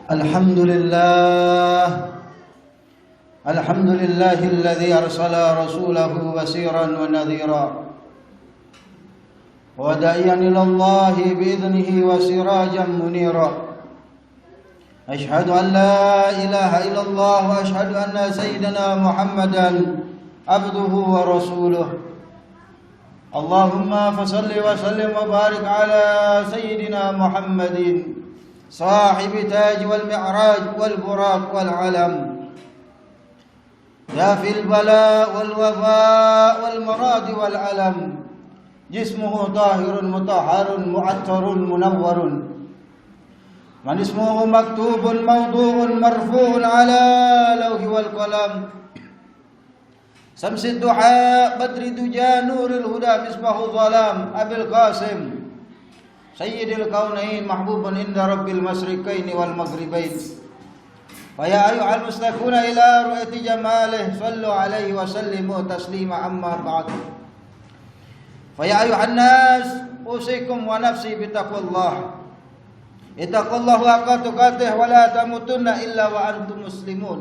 الحمد لله الحمد لله الذي أرسل رسوله بشيرا ونذيرا وداعيا إلى الله بإذنه وسراجا منيرا أشهد أن لا إله إلا الله وأشهد أن سيدنا محمدا عبده ورسوله اللهم فصل وسلم وبارك على سيدنا محمد صاحب تاج والمعراج والبراق والعلم دافي البلاء والوفاء والمراد والألم جسمه طاهر مطهر معطر منور من اسمه مكتوب موضوع مرفوع على لوح والقلم شمس الضحى بدر الدجى نور الهدى مصباح الظلام أبي القاسم سيد الكونين محبوب عند رب المشرقين والمغربين فيا أيها المستكون إلى رؤية جماله صلوا عليه وسلموا تسليما أما بعد فيا أيها الناس أوصيكم ونفسي بتقوى الله اتقوا الله حق تقاته ولا تموتن إلا وأنتم مسلمون.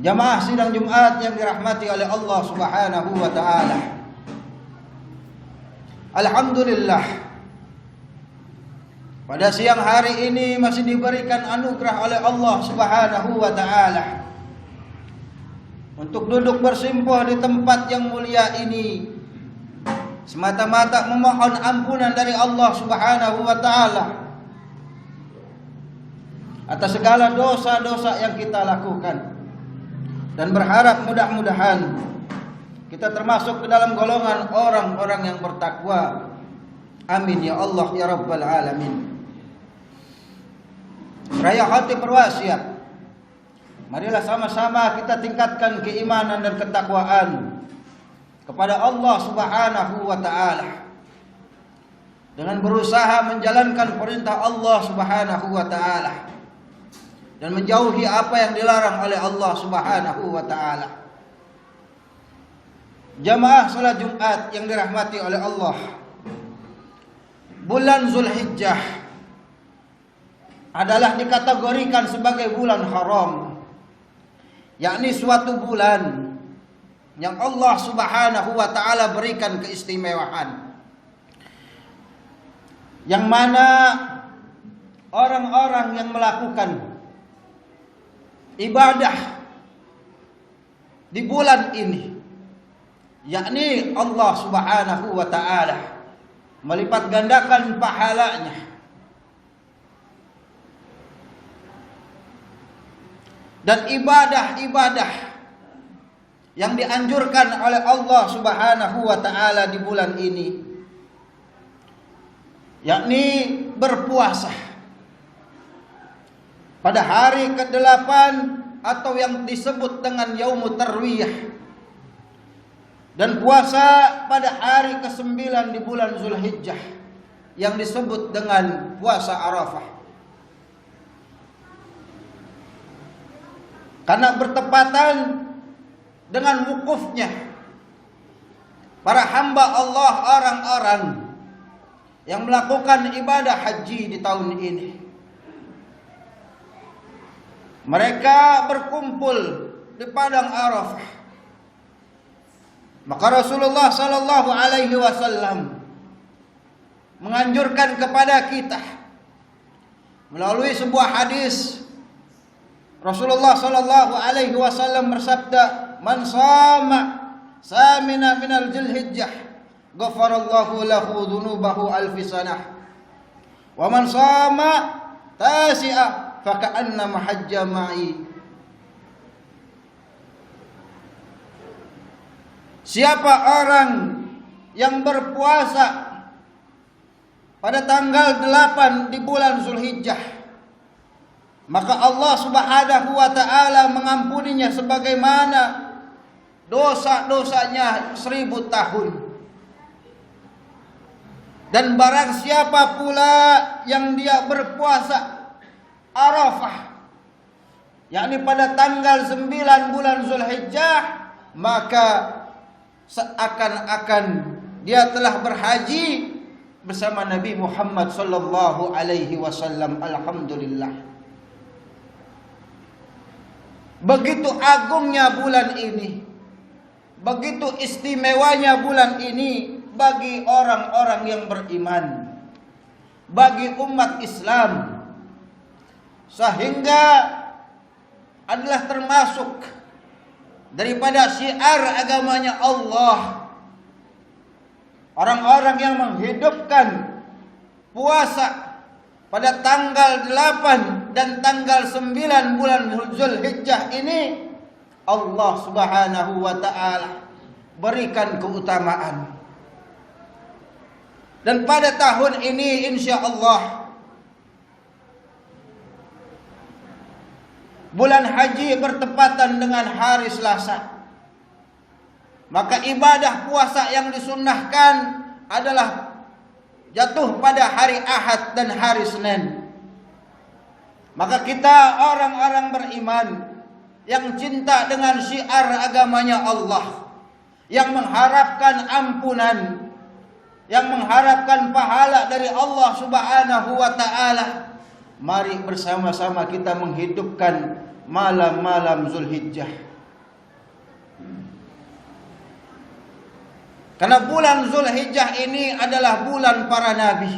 Jamaah sidang Jumat yang dirahmati oleh Allah Subhanahu wa taala. Alhamdulillah, pada siang hari ini masih diberikan anugerah oleh Allah Subhanahu wa taala untuk duduk bersimpuh di tempat yang mulia ini semata-mata memohon ampunan dari Allah Subhanahu wa taala atas segala dosa-dosa yang kita lakukan, dan berharap mudah-mudahan kita termasuk ke dalam golongan orang-orang yang bertakwa. Amin ya Allah ya Rabbal Alamin. Seraya hati berwasiat, marilah sama-sama kita tingkatkan keimanan dan ketakwaan kepada Allah Subhanahu wa taala dengan berusaha menjalankan perintah Allah Subhanahu wa taala dan menjauhi apa yang dilarang oleh Allah Subhanahu wa taala. Jamaah salat Jumat yang dirahmati oleh Allah, bulan Zulhijjah adalah dikategorikan sebagai bulan haram, yakni suatu bulan yang Allah Subhanahu wa taala berikan keistimewaan, yang mana orang-orang yang melakukan ibadah di bulan ini, yakni Allah Subhanahu wa taala melipat gandakan pahalanya. Dan ibadah-ibadah yang dianjurkan oleh Allah Subhanahu wa taala di bulan ini, yakni berpuasa pada hari ke-8 atau yang disebut dengan Yaumut Tarwiyah, dan puasa pada hari ke-9 di bulan Zulhijjah yang disebut dengan puasa Arafah. Karena bertepatan dengan wukufnya para hamba Allah, orang-orang yang melakukan ibadah haji di tahun ini. Mereka berkumpul di padang Arafah. Maka Rasulullah sallallahu alaihi wasallam menganjurkan kepada kita melalui sebuah hadis. Rasulullah sallallahu alaihi wasallam bersabda, "Man shama samina minal Zulhijjah, ghafarallahu lahu dzunubahu alfi sanah. Wa man shama tasi'a faka'annama hajja ma'i." Siapa orang yang berpuasa pada tanggal 8 di bulan Zulhijjah, maka Allah Subhanahu wa taala mengampuninya sebagaimana dosa-dosanya 1000 tahun. Dan barang siapa pula yang dia berpuasa Arafah, yakni pada tanggal 9 bulan Zulhijjah, maka seakan-akan dia telah berhaji bersama Nabi Muhammad sallallahu alaihi wasallam. Alhamdulillah. Begitu agungnya bulan ini, begitu istimewanya bulan ini bagi orang-orang yang beriman, bagi umat Islam, sehingga adalah termasuk daripada syiar agamanya Allah. Orang-orang yang menghidupkan puasa pada tanggal 8 dan tanggal 9 bulan Zulhijjah ini, Allah Subhanahu wa taala berikan keutamaan. Dan pada tahun ini insyaallah bulan haji bertepatan dengan hari Selasa. Maka ibadah puasa yang disunnahkan adalah jatuh pada hari Ahad dan hari Senin. Maka kita orang-orang beriman yang cinta dengan syiar agamanya Allah, yang mengharapkan ampunan, yang mengharapkan pahala dari Allah Subhanahu wa taala, mari bersama-sama kita menghidupkan malam-malam Zulhijjah. Karena bulan Zulhijjah ini adalah bulan para nabi.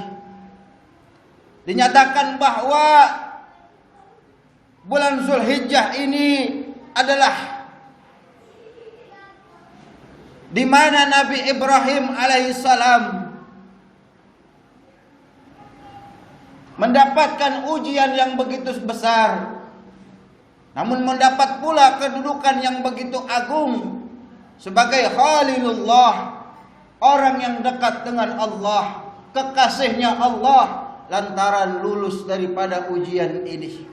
Dinyatakan bahwa bulan Zulhijjah ini adalah di mana Nabi Ibrahim alaihissalam mendapatkan ujian yang begitu besar, namun mendapat pula kedudukan yang begitu agung sebagai Khalilullah, orang yang dekat dengan Allah, kekasihnya Allah, lantaran lulus daripada ujian ini.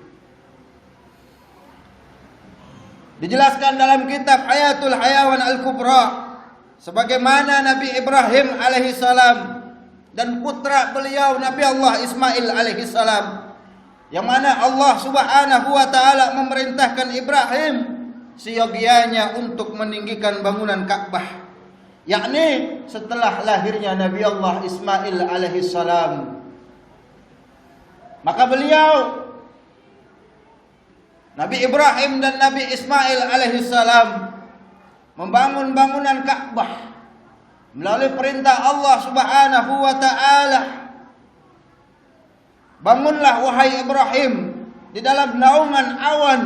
Dijelaskan dalam kitab Hayatul Hayawan Al-Kubra, sebagaimana Nabi Ibrahim alaihissalam dan putra beliau Nabi Allah Ismail alaihissalam, yang mana Allah Subhanahu wa taala memerintahkan Ibrahim seyogianya untuk meninggikan bangunan Ka'bah, yakni setelah lahirnya Nabi Allah Ismail alaihissalam. Maka beliau Nabi Ibrahim dan Nabi Ismail alaihissalam membangun bangunan Ka'bah melalui perintah Allah Subhanahu wa taala. Bangunlah wahai Ibrahim di dalam naungan awan,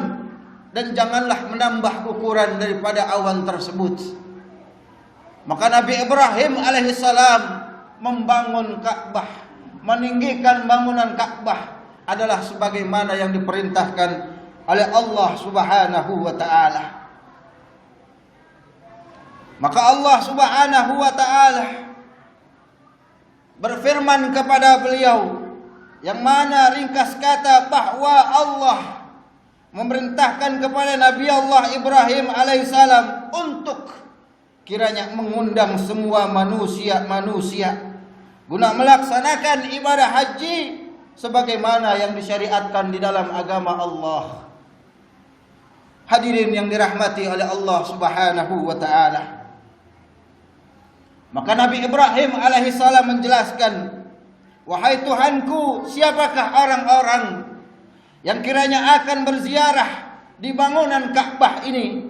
dan janganlah menambah ukuran daripada awan tersebut. Maka Nabi Ibrahim alaihissalam membangun Ka'bah, meninggikan bangunan Ka'bah adalah sebagaimana yang diperintahkan oleh Allah Subhanahu wa taala. Maka Allah Subhanahu wa taala berfirman kepada beliau, yang mana ringkas kata bahwa Allah memerintahkan kepada Nabi Allah Ibrahim alaihissalam untuk kiranya mengundang semua manusia guna melaksanakan ibadah haji sebagaimana yang disyariatkan di dalam agama Allah. Hadirin yang dirahmati oleh Allah Subhanahu wa taala. Maka Nabi Ibrahim alaihissalam menjelaskan, wahai Tuhanku, siapakah orang-orang yang kiranya akan berziarah di bangunan Ka'bah ini?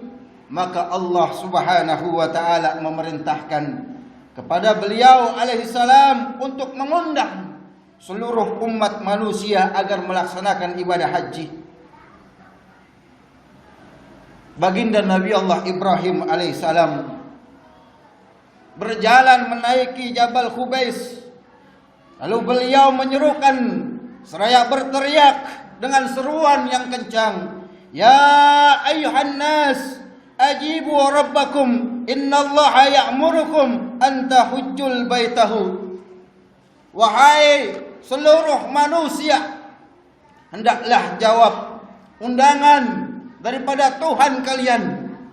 Maka Allah Subhanahu wa taala memerintahkan kepada beliau alaihissalam untuk mengundang seluruh umat manusia agar melaksanakan ibadah haji. Baginda Nabi Allah Ibrahim alaihissalam berjalan menaiki Jabal Khubais, lalu beliau menyerukan seraya berteriak dengan seruan yang kencang, ya ayyuhan nas ajibu rabbakum innallaha ya'murukum an tahujjul baitahu. Wahai seluruh manusia, hendaklah jawab undangan daripada Tuhan kalian,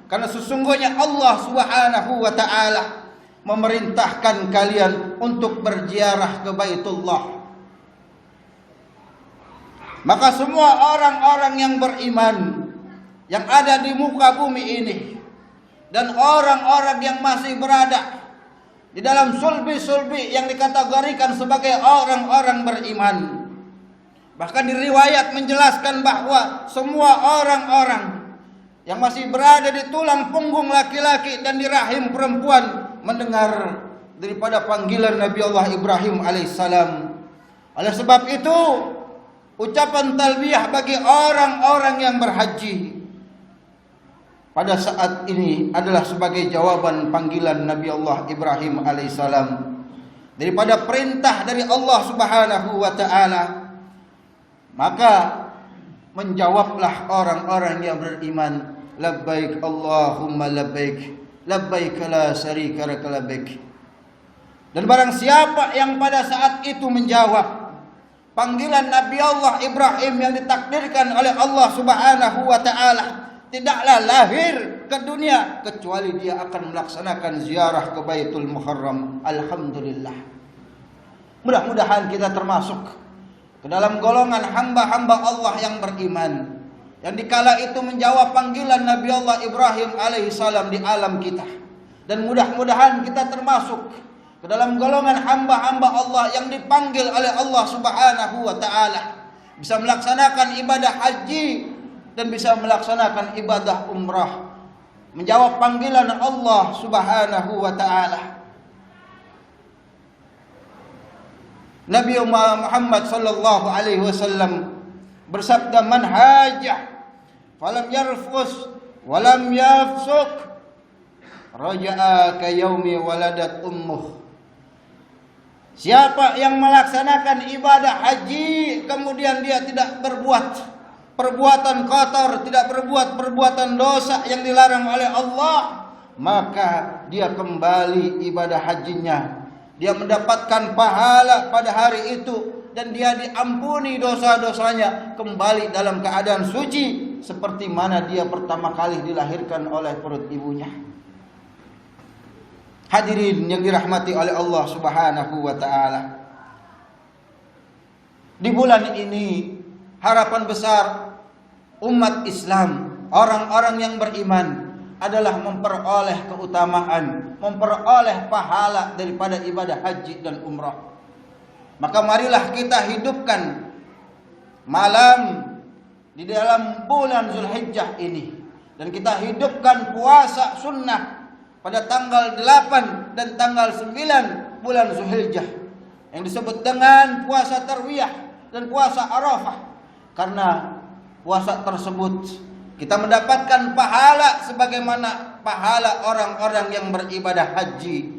karena sesungguhnya Allah Subhanahu wa taala memerintahkan kalian untuk berziarah ke Baitullah. Maka semua orang-orang yang beriman yang ada di muka bumi ini dan orang-orang yang masih berada di dalam sulbi-sulbi yang dikategorikan sebagai orang-orang beriman. Bahkan di riwayat menjelaskan bahwa semua orang-orang yang masih berada di tulang punggung laki-laki dan di rahim perempuan mendengar daripada panggilan Nabi Allah Ibrahim alaihissalam. Oleh sebab itu, ucapan talbiyah bagi orang-orang yang berhaji pada saat ini adalah sebagai jawaban panggilan Nabi Allah Ibrahim alaihissalam daripada perintah dari Allah Subhanahu wa taala. Maka menjawablah orang-orang yang beriman, labbaik Allahumma labbaik, labbaik la syarika lak labbaik. Dan barang siapa yang pada saat itu menjawab panggilan Nabi Allah Ibrahim yang ditakdirkan oleh Allah Subhanahu wa taala, tidaklah lahir ke dunia kecuali dia akan melaksanakan ziarah ke Baitul Muharram. Alhamdulillah. Mudah-mudahan kita termasuk ke dalam golongan hamba-hamba Allah yang beriman, yang dikala itu menjawab panggilan Nabi Allah Ibrahim alaihissalam di alam kita. Dan mudah-mudahan kita termasuk ke dalam golongan hamba-hamba Allah yang dipanggil oleh Allah Subhanahu wa taala, bisa melaksanakan ibadah haji dan bisa melaksanakan ibadah umrah, menjawab panggilan Allah Subhanahu wa taala. Nabi Muhammad sallallahu alaihi wasallam bersabda, "Man hajjah falam yarfus walam yafsuq raja'a ka yaumi waladat ummuh." Siapa yang melaksanakan ibadah haji kemudian dia tidak berbuat perbuatan kotor, tidak berbuat perbuatan dosa yang dilarang oleh Allah, maka dia kembali ibadah hajinya. Dia mendapatkan pahala pada hari itu dan dia diampuni dosa-dosanya, kembali dalam keadaan suci seperti mana dia pertama kali dilahirkan oleh perut ibunya. Hadirin yang dirahmati oleh Allah Subhanahu wa taala. Di bulan ini harapan besar umat Islam, orang-orang yang beriman adalah memperoleh keutamaan, memperoleh pahala daripada ibadah haji dan umrah. Maka marilah kita hidupkan malam di dalam bulan Zulhijjah ini, dan kita hidupkan puasa sunnah pada tanggal 8 dan tanggal 9 bulan Zulhijjah yang disebut dengan puasa tarwiyah dan puasa Arafah. Karena puasa tersebut kita mendapatkan pahala sebagaimana pahala orang-orang yang beribadah haji,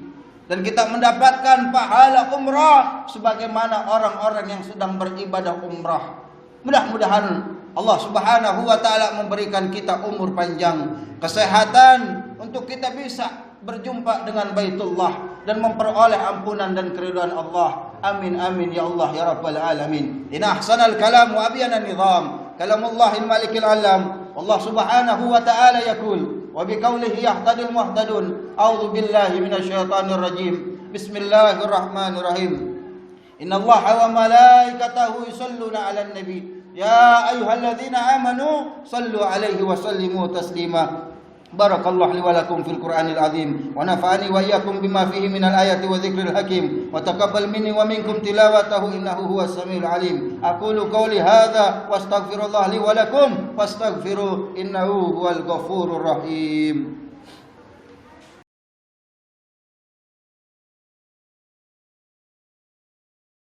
dan kita mendapatkan pahala umrah sebagaimana orang-orang yang sedang beribadah umrah. Mudah-mudahan Allah Subhanahu wa taala memberikan kita umur panjang, kesehatan untuk kita bisa berjumpa dengan Baitullah dan memperoleh ampunan dan keridhaan Allah. Amin amin ya Allah ya rabbal alamin. Inna ahsanal kalam wa abyana nizam kalamullahil malikil alam. Allah Subhanahu wa ta'ala yaqul wa biqaulihi yahtadil muhtadun. A'udzu billahi minasyaitonir rajim. Bismillahirrahmanirrahim. Innallaha wa malaikatahu yusholluna 'alan nabi ya ayyuhalladzina amanu shallu 'alaihi wa sallimu taslima. Barakallahu li wa lakum fil Qur'anil azim wa nafa'ani wa iyyakum bima fihi minal ayati wa dzikril hakim wa taqabbal minni wa minkum tilawatahu innahu huwas samiul alim. Aqulu qawli hadza wastaghfirullah li wa lakum fastaghfiru innahu huwal ghafurur rahim.